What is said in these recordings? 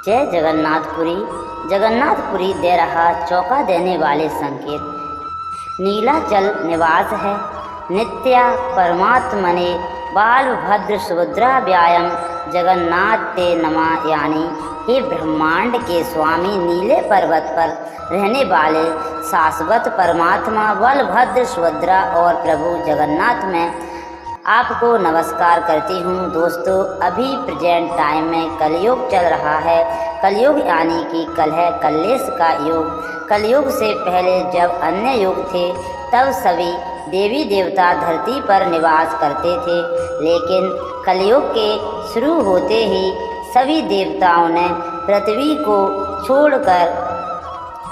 जय जगन्नाथपुरी। जगन्नाथपुरी दे रहा चौंका देने वाले संकेत। नीलाचल निवास है नित्या परमात्मने बालभद्र सुभद्रा व्यायाम जगन्नाथ ते नमः। यानी हे ब्रह्मांड के स्वामी, नीले पर्वत पर रहने वाले शाश्वत परमात्मा बलभद्र सुभद्रा और प्रभु जगन्नाथ में आपको नमस्कार करती हूँ। दोस्तों, अभी प्रेजेंट टाइम में कलयुग चल रहा है। कलयुग यानी कि कल है कलेश का युग। कलयुग से पहले जब अन्य युग थे तब सभी देवी देवता धरती पर निवास करते थे, लेकिन कलयुग के शुरू होते ही सभी देवताओं ने पृथ्वी को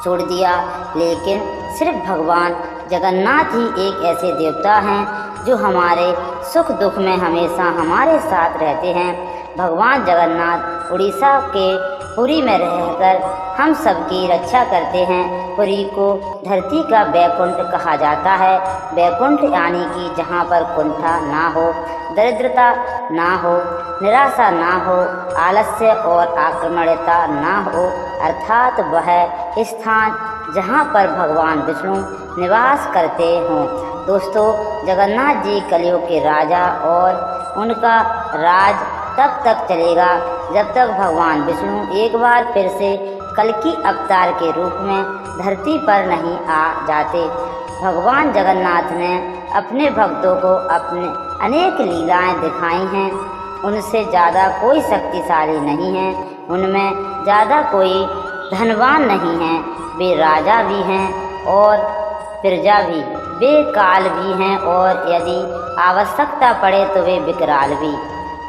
छोड़ दिया। लेकिन सिर्फ भगवान जगन्नाथ ही एक ऐसे देवता हैं जो हमारे सुख दुख में हमेशा हमारे साथ रहते हैं। भगवान जगन्नाथ उड़ीसा के पुरी में रहकर हम सबकी रक्षा करते हैं। पुरी को धरती का वैकुंठ कहा जाता है। वैकुंठ यानी कि जहाँ पर कुंठा ना हो, दरिद्रता ना हो, निराशा ना हो, आलस्य और आक्रमणता ना हो, अर्थात वह स्थान जहाँ पर भगवान विष्णु निवास करते हों। दोस्तों, जगन्नाथ जी कलयुग के राजा और उनका राज तब तक चलेगा जब तक भगवान विष्णु एक बार फिर से कल्कि अवतार के रूप में धरती पर नहीं आ जाते। भगवान जगन्नाथ ने अपने भक्तों को अपने अनेक लीलाएं दिखाई हैं। उनसे ज़्यादा कोई शक्तिशाली नहीं है, उनमें ज़्यादा कोई धनवान नहीं है। वे राजा भी हैं और प्रजा भी, वे काल भी हैं और यदि आवश्यकता पड़े तो वे विकराल भी।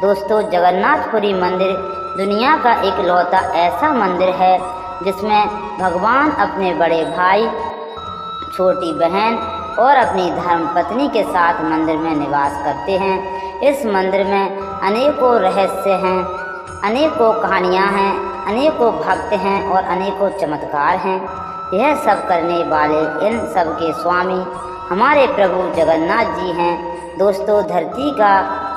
दोस्तों, जगन्नाथपुरी मंदिर दुनिया का इकलौता ऐसा मंदिर है जिसमें भगवान अपने बड़े भाई, छोटी बहन और अपनी धर्मपत्नी के साथ मंदिर में निवास करते हैं। इस मंदिर में अनेकों रहस्य हैं, अनेकों कहानियाँ हैं, अनेकों भक्त हैं और अनेकों चमत्कार हैं। यह सब करने वाले इन सब के स्वामी हमारे प्रभु जगन्नाथ जी हैं। दोस्तों, धरती का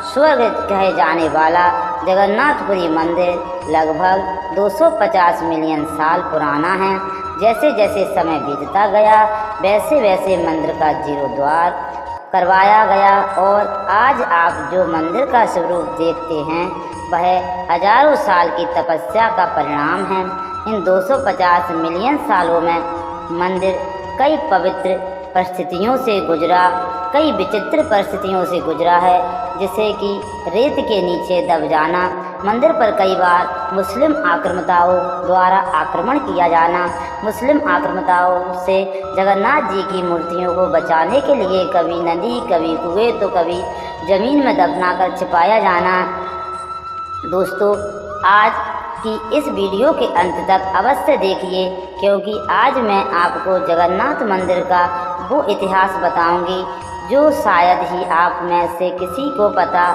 स्वर्ग कहे जाने वाला जगन्नाथपुरी मंदिर लगभग 250 मिलियन साल पुराना है। जैसे जैसे समय बीतता गया वैसे वैसे मंदिर का जीर्णोद्धार करवाया गया और आज आप जो मंदिर का स्वरूप देखते हैं वह हजारों साल की तपस्या का परिणाम है। इन 250 मिलियन सालों में मंदिर कई पवित्र परिस्थितियों से गुजरा, कई विचित्र परिस्थितियों से गुजरा है, जैसे कि रेत के नीचे दब जाना, मंदिर पर कई बार मुस्लिम आक्रमणों द्वारा आक्रमण किया जाना, मुस्लिम आक्रमणों से जगन्नाथ जी की मूर्तियों को बचाने के लिए कभी नदी, कभी कुएं तो कभी ज़मीन में दफनाकर छिपाया जाना। दोस्तों, आज की इस वीडियो के अंत तक अवश्य देखिए, क्योंकि आज मैं आपको जगन्नाथ मंदिर का वो इतिहास बताऊंगी जो शायद ही आप में से किसी को पता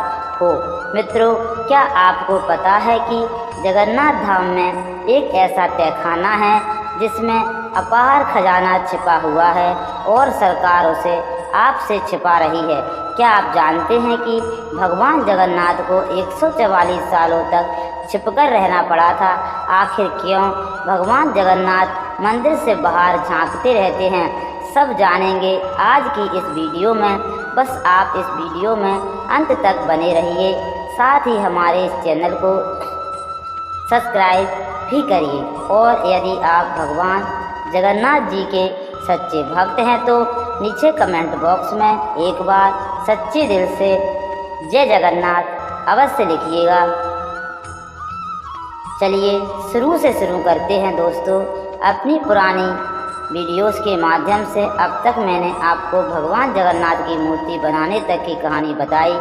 हो। मित्रों, क्या आपको पता है कि जगन्नाथ धाम में एक ऐसा तहखाना है जिसमें अपार खजाना छिपा हुआ है और सरकार उसे आपसे छिपा रही है। क्या आप जानते हैं कि भगवान जगन्नाथ को 144 सालों तक छिपकर रहना पड़ा था? आखिर क्यों भगवान जगन्नाथ मंदिर से बाहर झांकते रहते हैं, सब जानेंगे आज की इस वीडियो में। बस आप इस वीडियो में अंत तक बने रहिए, साथ ही हमारे इस चैनल को सब्सक्राइब भी करिए। और यदि आप भगवान जगन्नाथ जी के सच्चे भक्त हैं तो नीचे कमेंट बॉक्स में एक बार सच्चे दिल से जय जगन्नाथ अवश्य लिखिएगा। चलिए शुरू से शुरू करते हैं। दोस्तों, अपनी पुरानी वीडियोस के माध्यम से अब तक मैंने आपको भगवान जगन्नाथ की मूर्ति बनाने तक की कहानी बताई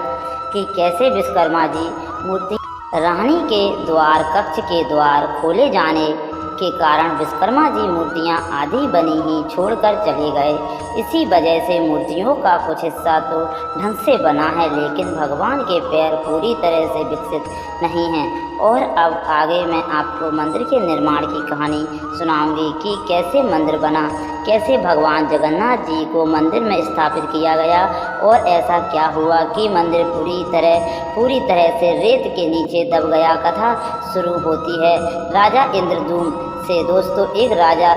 कि कैसे विश्वकर्मा जी मूर्ति रानी के द्वार कक्ष के द्वार खोले जाने के कारण विश्वकर्मा जी मूर्तियां आधी बनी ही छोड़कर चले गए। इसी वजह से मूर्तियों का कुछ हिस्सा तो ढंग से बना है, लेकिन भगवान के पैर पूरी तरह से विकसित नहीं हैं। और अब आगे मैं आपको मंदिर के निर्माण की कहानी सुनाऊंगी कि कैसे मंदिर बना। कैसे भगवान जगन्नाथ जी को मंदिर में स्थापित किया गया और ऐसा क्या हुआ कि मंदिर पूरी तरह से रेत के नीचे दब गया। कथा शुरू होती है राजा इंद्रद्युम्न से। दोस्तों, एक राजा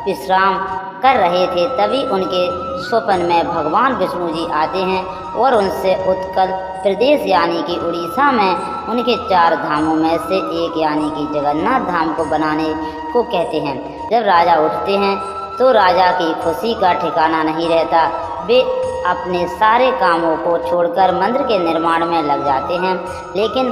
विश्राम कर रहे थे, तभी उनके स्वप्न में भगवान विष्णु जी आते हैं और उनसे उत्कल प्रदेश यानी कि उड़ीसा में उनके 4 धामों में से एक यानी कि जगन्नाथ धाम को बनाने को कहते हैं। जब राजा उठते हैं तो राजा की खुशी का ठिकाना नहीं रहता। वे अपने सारे कामों को छोड़कर मंदिर के निर्माण में लग जाते हैं। लेकिन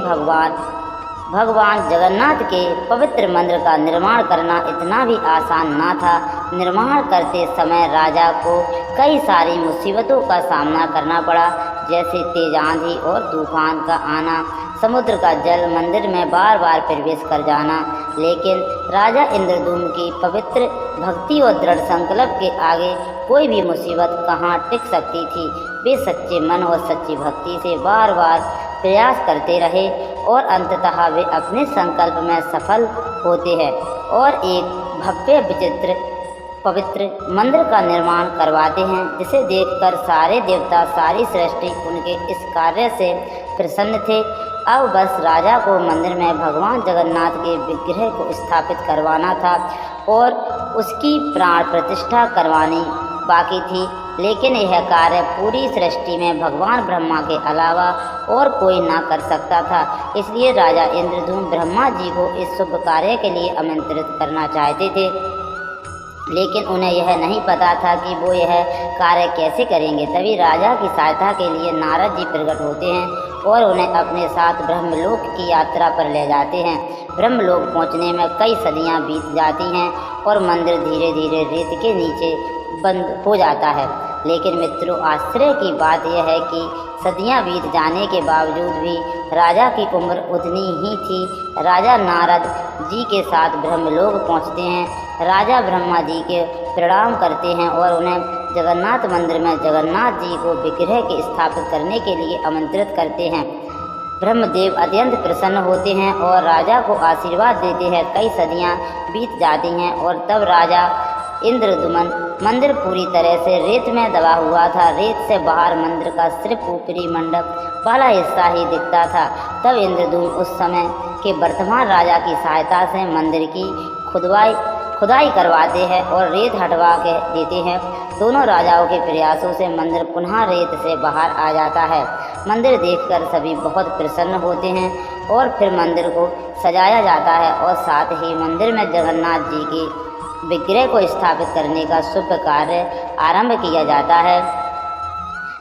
भगवान जगन्नाथ के पवित्र मंदिर का निर्माण करना इतना भी आसान ना था। निर्माण करते समय राजा को कई सारी मुसीबतों का सामना करना पड़ा, जैसे तेज आंधी और तूफान का आना, समुद्र का जल मंदिर में बार बार प्रवेश कर जाना। लेकिन राजा इंद्रद्युम्न की पवित्र भक्ति और दृढ़ संकल्प के आगे कोई भी मुसीबत कहाँ टिक सकती थी। वे सच्चे मन और सच्ची भक्ति से बार बार प्रयास करते रहे और अंततः वे अपने संकल्प में सफल होते हैं और एक भव्य विचित्र पवित्र मंदिर का निर्माण करवाते हैं, जिसे देखकर सारे देवता, सारी सृष्टि उनके इस कार्य से प्रसन्न थे। अब बस राजा को मंदिर में भगवान जगन्नाथ के विग्रह को स्थापित करवाना था और उसकी प्राण प्रतिष्ठा करवानी बाकी थी। लेकिन यह कार्य पूरी सृष्टि में भगवान ब्रह्मा के अलावा और कोई ना कर सकता था। इसलिए राजा इंद्रद्युम्न ब्रह्मा जी को इस शुभ कार्य के लिए आमंत्रित करना चाहते थे, लेकिन उन्हें यह नहीं पता था कि वो यह कार्य कैसे करेंगे। तभी राजा की सहायता के लिए नारद जी प्रकट होते हैं और उन्हें अपने साथ ब्रह्मलोक की यात्रा पर ले जाते हैं। ब्रह्मलोक पहुंचने में कई सदियां बीत जाती हैं और मंदिर धीरे धीरे रेत के नीचे बंद हो जाता है। लेकिन मित्रों, आश्चर्य की बात यह है कि सदियां बीत जाने के बावजूद भी राजा की उम्र उतनी ही थी। राजा नारद जी के साथ ब्रह्मलोक पहुंचते हैं। राजा ब्रह्मा जी के प्रणाम करते हैं और उन्हें जगन्नाथ मंदिर में जगन्नाथ जी को विग्रह के स्थापित करने के लिए आमंत्रित करते हैं। ब्रह्मदेव अत्यंत प्रसन्न होते हैं और राजा को आशीर्वाद देते हैं। कई सदियां बीत जाती हैं और तब राजा इंद्रद्युम्न मंदिर पूरी तरह से रेत में दबा हुआ था। रेत से बाहर मंदिर का सिर्फ ऊपरी मंडप वाला हिस्सा ही दिखता था। तब इंद्रद्युम्न उस समय के वर्तमान राजा की सहायता से मंदिर की खुदाई करवाते हैं और रेत हटवा के देते हैं। दोनों राजाओं के प्रयासों से मंदिर पुनः रेत से बाहर आ जाता है। मंदिर देखकर सभी बहुत प्रसन्न होते हैं और फिर मंदिर को सजाया जाता है और साथ ही मंदिर में जगन्नाथ जी की विग्रह को स्थापित करने का शुभ कार्य आरंभ किया जाता है।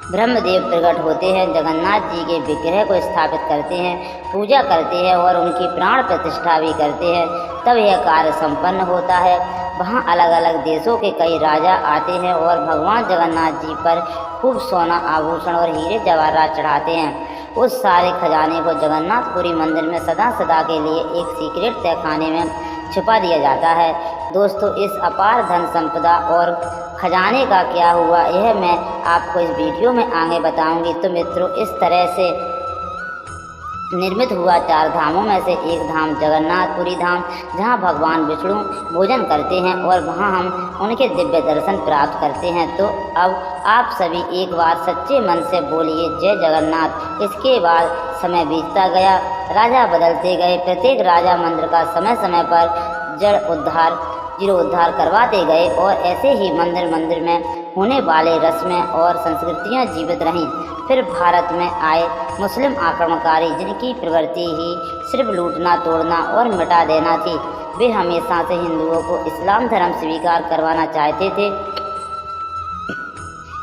ब्रह्मदेव प्रकट होते हैं, जगन्नाथ जी के विग्रह को स्थापित करते हैं, पूजा करते हैं और उनकी प्राण प्रतिष्ठा भी करते हैं। तब यह कार्य संपन्न होता है। वहाँ अलग अलग देशों के कई राजा आते हैं और भगवान जगन्नाथ जी पर खूब सोना, आभूषण और हीरे जवाहरात चढ़ाते हैं। उस सारे खजाने को जगन्नाथपुरी मंदिर में सदा के लिए एक सीक्रेट तहखाने में छुपा दिया जाता है। दोस्तों, इस अपार धन संपदा और खजाने का क्या हुआ, यह मैं आपको इस वीडियो में आगे बताऊंगी। तो मित्रों, इस तरह से निर्मित हुआ 4 धामों में से एक धाम जगन्नाथपुरी धाम, जहां भगवान विष्णु भोजन करते हैं और वहां हम उनके दिव्य दर्शन प्राप्त करते हैं। तो अब आप सभी एक बार सच्चे मन से बोलिए जय जगन्नाथ। इसके बाद समय बीतता गया, राजा बदलते गए। प्रत्येक राजा मंदिर का समय समय पर जीर्णोद्धार करवाते गए और ऐसे ही मंदिर में होने वाले रस्में और संस्कृतियां जीवित रहीं। फिर भारत में आए मुस्लिम आक्रमणकारी, जिनकी प्रवृत्ति ही सिर्फ लूटना, तोड़ना और मिटा देना थी। वे हमेशा से हिंदुओं को इस्लाम धर्म स्वीकार करवाना चाहते थे।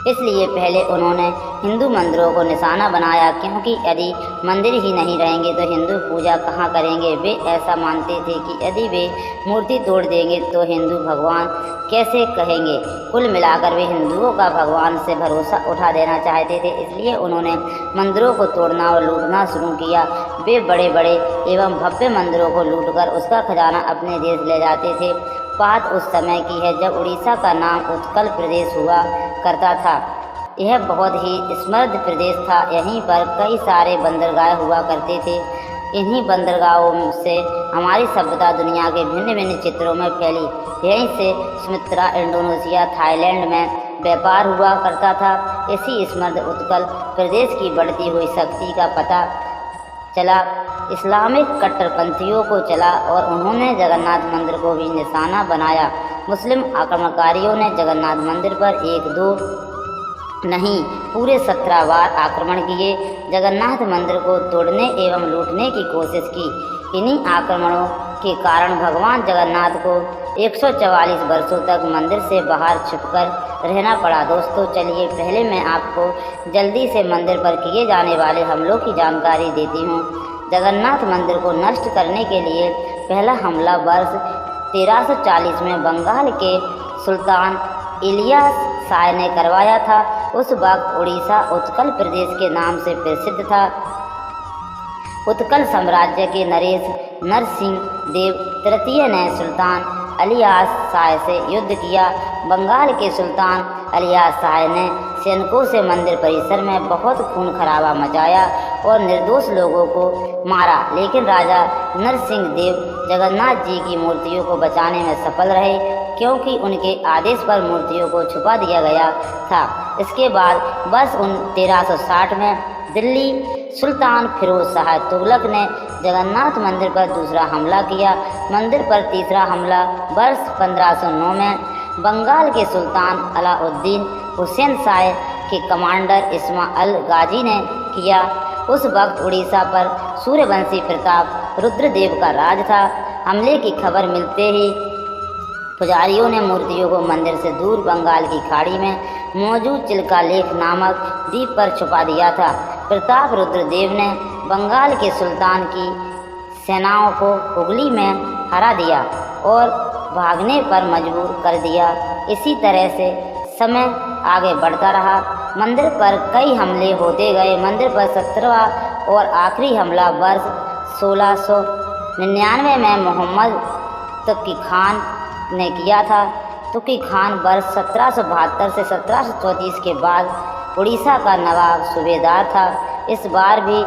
इसलिए पहले उन्होंने हिंदू मंदिरों को निशाना बनाया, क्योंकि यदि मंदिर ही नहीं रहेंगे तो हिंदू पूजा कहाँ करेंगे। वे ऐसा मानते थे कि यदि वे मूर्ति तोड़ देंगे तो हिंदू भगवान कैसे कहेंगे। कुल मिलाकर वे हिंदुओं का भगवान से भरोसा उठा देना चाहते थे। इसलिए उन्होंने मंदिरों को तोड़ना और लूटना शुरू किया। वे बड़े बड़े एवं भव्य मंदिरों को लूटकर उसका खजाना अपने देश ले जाते थे। बात उस समय की है जब उड़ीसा का नाम उत्कल प्रदेश हुआ करता था। यह बहुत ही समृद्ध प्रदेश था। यहीं पर कई सारे बंदरगाह हुआ करते थे। इन्हीं बंदरगाहों से हमारी सभ्यता दुनिया के भिन्न भिन्न चित्रों में फैली। यहीं से सुमित्रा, इंडोनेशिया, थाईलैंड में व्यापार हुआ करता था। इसी समृद्ध उत्कल प्रदेश की बढ़ती हुई शक्ति का पता चला इस्लामिक कट्टरपंथियों को चला और उन्होंने जगन्नाथ मंदिर को भी निशाना बनाया। मुस्लिम आक्रमणकारियों ने जगन्नाथ मंदिर पर एक दो नहीं पूरे 17 बार आक्रमण किए, जगन्नाथ मंदिर को तोड़ने एवं लूटने की कोशिश की। इन्हीं आक्रमणों के कारण भगवान जगन्नाथ को 144 वर्षों तक मंदिर से बाहर छिपकर रहना पड़ा। दोस्तों चलिए पहले मैं आपको जल्दी से मंदिर पर किए जाने वाले हमलों की जानकारी देती हूँ। जगन्नाथ मंदिर को नष्ट करने के लिए पहला हमला वर्ष 1340 में बंगाल के सुल्तान इलियास शाह ने करवाया था। उस वक्त उड़ीसा उत्कल प्रदेश के नाम से प्रसिद्ध था। उत्कल साम्राज्य के नरेश नरसिंह देव तृतीय ने सुल्तान इलियास शाह से युद्ध किया। बंगाल के सुल्तान इलियास शाह ने सैनिकों से मंदिर परिसर में बहुत खून खराबा मचाया और निर्दोष लोगों को मारा, लेकिन राजा नरसिंह देव जगन्नाथ जी की मूर्तियों को बचाने में सफल रहे, क्योंकि उनके आदेश पर मूर्तियों को छुपा दिया गया था। इसके बाद वर्ष 1360 में दिल्ली सुल्तान फिरोज शाह तुगलक ने जगन्नाथ मंदिर पर दूसरा हमला किया। मंदिर पर तीसरा हमला वर्ष 1509 में बंगाल के सुल्तान अलाउद्दीन हुसैन शाह के कमांडर इस्माइल गाजी ने किया। उस वक्त उड़ीसा पर सूर्यवंशी प्रताप रुद्रदेव का राज था। हमले की खबर मिलते ही पुजारियों ने मूर्तियों को मंदिर से दूर बंगाल की खाड़ी में मौजूद चिल्का लेक नामक द्वीप पर छुपा दिया था। प्रताप रुद्रदेव ने बंगाल के सुल्तान की सेनाओं को हुगली में हरा दिया और भागने पर मजबूर कर दिया। इसी तरह से समय आगे बढ़ता रहा। मंदिर पर कई हमले होते गए। मंदिर पर 17वां और आखिरी हमला वर्ष 1699 में मोहम्मद तकी खान ने किया था। तुकी खान वर्ष 1772 से 1734 के बाद उड़ीसा का नवाब सूबेदार था। इस बार भी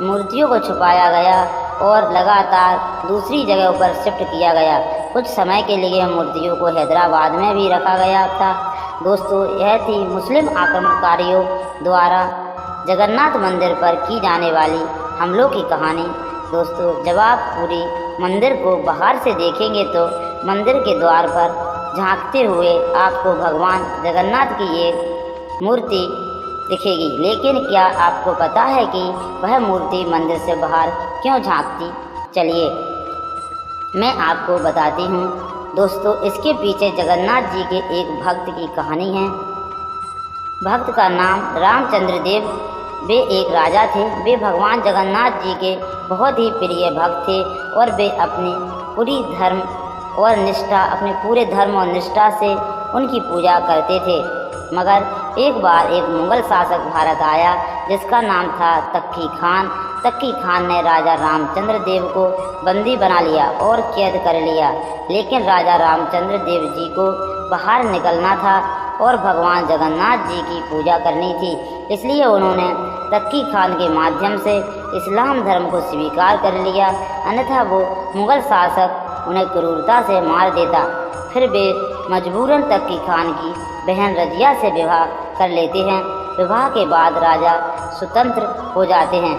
मूर्तियों को छुपाया गया और लगातार दूसरी जगहों पर शिफ्ट किया गया। कुछ समय के लिए मूर्तियों को हैदराबाद में भी रखा गया था। दोस्तों यह थी मुस्लिम आक्रमणकारियों द्वारा जगन्नाथ मंदिर पर की जाने वाली हमलों की कहानी। दोस्तों जब आप पूरी मंदिर को बाहर से देखेंगे तो मंदिर के द्वार पर झांकते हुए आपको भगवान जगन्नाथ की एक मूर्ति दिखेगी, लेकिन क्या आपको पता है कि वह मूर्ति मंदिर से बाहर क्यों झांकती? चलिए मैं आपको बताती हूँ। दोस्तों इसके पीछे जगन्नाथ जी के एक भक्त की कहानी है। भक्त का नाम रामचंद्र देव। वे एक राजा थे। वे भगवान जगन्नाथ जी के बहुत ही प्रिय भक्त थे और वे अपने पूरे धर्म और निष्ठा से उनकी पूजा करते थे। मगर एक बार एक मुग़ल शासक भारत आया जिसका नाम था तक्की खान। तक्की खान ने राजा रामचंद्र देव को बंदी बना लिया और कैद कर लिया, लेकिन राजा रामचंद्र देव जी को बाहर निकलना था और भगवान जगन्नाथ जी की पूजा करनी थी। इसलिए उन्होंने तक्की खान के माध्यम से इस्लाम धर्म को स्वीकार कर लिया, अन्यथा वो मुग़ल शासक उन्हें क्रूरता से मार देता। फिर वे मजबूरन तक्की खान की बहन रजिया से विवाह कर लेते हैं। विवाह के बाद राजा स्वतंत्र हो जाते हैं,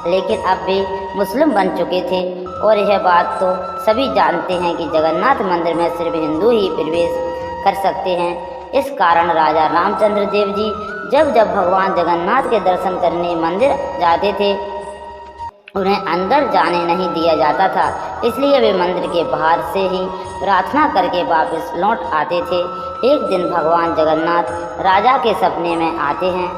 लेकिन अब वे मुस्लिम बन चुके थे और यह बात तो सभी जानते हैं कि जगन्नाथ मंदिर में सिर्फ हिंदू ही प्रवेश कर सकते हैं। इस कारण राजा रामचंद्र देव जी जब भगवान जगन्नाथ के दर्शन करने मंदिर जाते थे, उन्हें अंदर जाने नहीं दिया जाता था। इसलिए वे मंदिर के बाहर से ही प्रार्थना करके वापस लौट आते थे। एक दिन भगवान जगन्नाथ राजा के सपने में आते हैं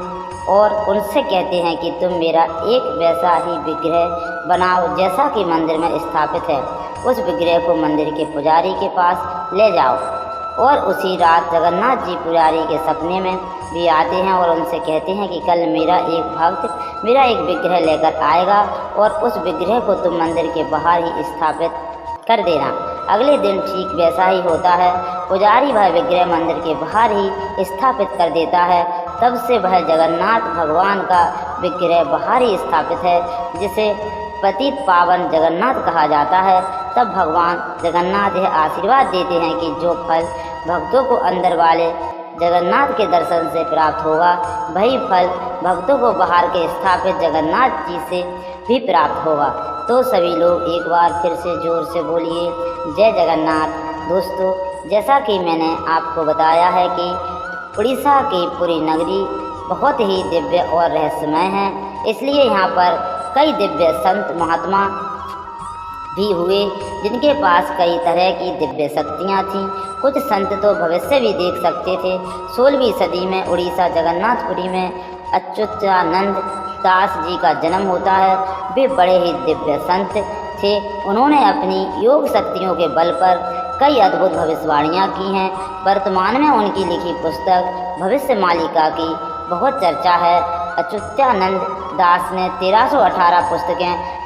और उनसे कहते हैं कि तुम मेरा एक वैसा ही विग्रह बनाओ जैसा कि मंदिर में स्थापित है। उस विग्रह को मंदिर के पुजारी के पास ले जाओ। और उसी रात जगन्नाथ जी पुजारी के सपने में भी आते हैं और उनसे कहते हैं कि कल मेरा एक भक्त मेरा एक विग्रह लेकर आएगा और उस विग्रह को तुम मंदिर के बाहर ही स्थापित कर देना। अगले दिन ठीक वैसा ही होता है। पुजारी वह विग्रह मंदिर के बाहर ही स्थापित कर देता है। तब से वह जगन्नाथ भगवान का विग्रह बाहर ही स्थापित है, जिसे पतित पावन जगन्नाथ कहा जाता है। तब भगवान जगन्नाथ यह आशीर्वाद देते हैं कि जो फल भक्तों को अंदर वाले जगन्नाथ के दर्शन से प्राप्त होगा, वही फल भक्तों को बाहर के स्थापित जगन्नाथ जी से भी प्राप्त होगा। तो सभी लोग एक बार फिर से जोर से बोलिए जय जगन्नाथ। दोस्तों, जैसा कि मैंने आपको बताया है कि उड़ीसा की पुरी नगरी बहुत ही दिव्य और रहस्यमय है, इसलिए यहाँ पर कई दिव्य संत महात्मा भी हुए जिनके पास कई तरह की दिव्य शक्तियाँ थीं। कुछ संत तो भविष्य भी देख सकते थे। 16वीं सदी में उड़ीसा जगन्नाथपुरी में अच्युतानंद दास जी का जन्म होता है। वे बड़े ही दिव्य संत थे। उन्होंने अपनी योग शक्तियों के बल पर कई अद्भुत भविष्यवाणियाँ की हैं। वर्तमान में उनकी लिखी पुस्तक भविष्य मालिका की बहुत चर्चा है। अच्युतानंद दास ने 1318 पुस्तकें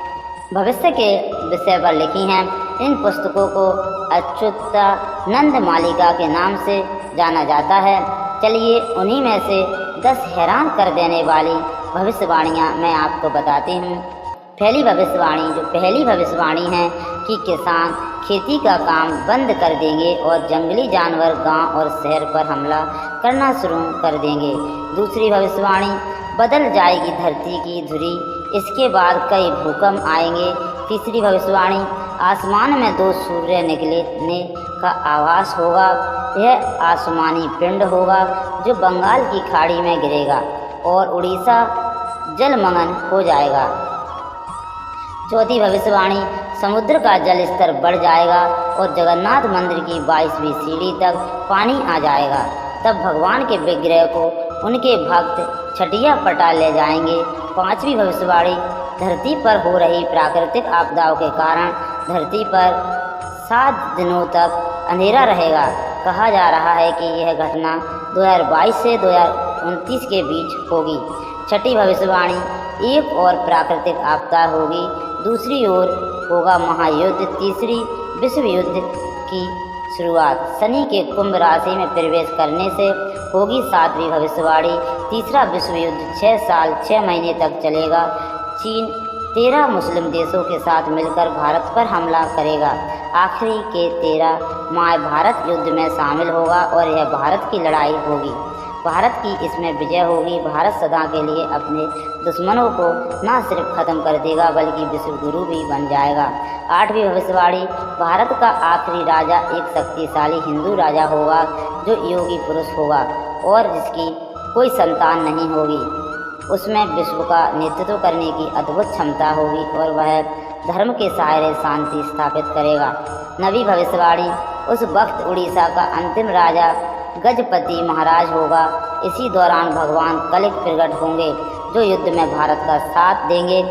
भविष्य के विषय पर लिखी हैं। इन पुस्तकों को अच्युतानंद मालिका के नाम से जाना जाता है। चलिए उन्हीं में से 10 हैरान कर देने वाली भविष्यवाणियाँ मैं आपको बताती हूँ। पहली भविष्यवाणी है कि किसान खेती का काम बंद कर देंगे और जंगली जानवर गांव और शहर पर हमला करना शुरू कर देंगे। दूसरी भविष्यवाणी, बदल जाएगी धरती की धुरी, इसके बाद कई भूकंप आएंगे। तीसरी भविष्यवाणी, आसमान में 2 सूर्य निकलने का आभास होगा। यह आसमानी पिंड होगा जो बंगाल की खाड़ी में गिरेगा और उड़ीसा जलमग्न हो जाएगा। चौथी भविष्यवाणी, समुद्र का जल स्तर बढ़ जाएगा और जगन्नाथ मंदिर की 22वीं सीढ़ी तक पानी आ जाएगा। तब भगवान के विग्रह को उनके भक्त छटिया पटा ले जाएंगे। पांचवी भविष्यवाणी, धरती पर हो रही प्राकृतिक आपदाओं के कारण धरती पर 7 दिनों तक अंधेरा रहेगा। कहा जा रहा है कि यह घटना 2022 से 2029 के बीच होगी। छठी भविष्यवाणी, एक और प्राकृतिक आपदा होगी, दूसरी ओर होगा महायुद्ध। तीसरी विश्व युद्ध की शुरुआत शनि के कुंभ राशि में प्रवेश करने से होगी। 7वीं भविष्यवाणी, तीसरा विश्व युद्ध 6 साल 6 महीने तक चलेगा। चीन 13 मुस्लिम देशों के साथ मिलकर भारत पर हमला करेगा। आखिरी के 13 माह भारत युद्ध में शामिल होगा और यह भारत की लड़ाई होगी। भारत की इसमें विजय होगी। भारत सदा के लिए अपने दुश्मनों को न सिर्फ खत्म कर देगा बल्कि विश्व गुरु भी बन जाएगा। 8वीं भविष्यवाणी, भारत का आखिरी राजा एक शक्तिशाली हिंदू राजा होगा जो योगी पुरुष होगा और जिसकी कोई संतान नहीं होगी। उसमें विश्व का नेतृत्व करने की अद्भुत क्षमता होगी और वह धर्म के सहारे शांति स्थापित करेगा। 9वीं भविष्यवाणी, उस वक्त उड़ीसा का अंतिम राजा गजपति महाराज होगा। इसी दौरान भगवान कलिक प्रकट होंगे जो युद्ध में भारत का साथ देंगे।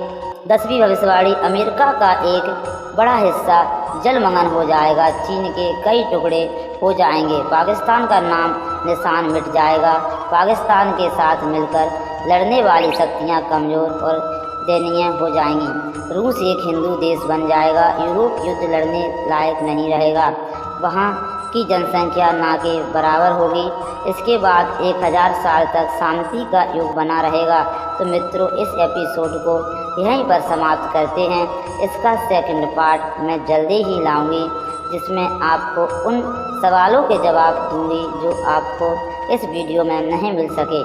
10वीं भविष्यवाणी, अमेरिका का एक बड़ा हिस्सा जलमग्न हो जाएगा। चीन के कई टुकड़े हो जाएंगे। पाकिस्तान का नाम निशान मिट जाएगा। पाकिस्तान के साथ मिलकर लड़ने वाली शक्तियां कमज़ोर और दयनीय हो जाएंगी। रूस एक हिंदू देश बन जाएगा। यूरोप युद्ध लड़ने लायक नहीं रहेगा। वहाँ की जनसंख्या ना के बराबर होगी। इसके बाद 1000 साल तक शांति का युग बना रहेगा। तो मित्रों, इस एपिसोड को यहीं पर समाप्त करते हैं। इसका सेकंड पार्ट मैं जल्दी ही लाऊंगी जिसमें आपको उन सवालों के जवाब दूंगी जो आपको इस वीडियो में नहीं मिल सके,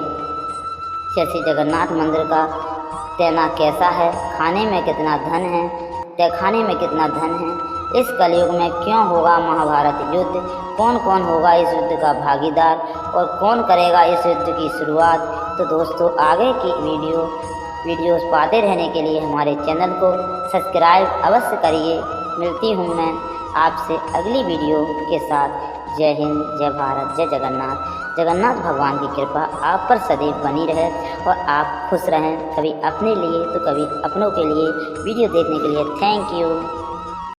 जैसे जगन्नाथ मंदिर का तैना कैसा है, खाने में कितना धन है, तहखाने में कितना धन है, इस कलयुग में क्यों होगा महाभारत युद्ध, कौन कौन होगा इस युद्ध का भागीदार और कौन करेगा इस युद्ध की शुरुआत। तो दोस्तों, आगे की वीडियोस पाते रहने के लिए हमारे चैनल को सब्सक्राइब अवश्य करिए। मिलती हूँ मैं आपसे अगली वीडियो के साथ। जय हिंद, जय भारत, जय जगन्नाथ। जगन्नाथ भगवान की कृपा आप पर सदैव बनी रहे और आप खुश रहें, कभी अपने लिए तो कभी अपनों के लिए। वीडियो देखने के लिए थैंक यू।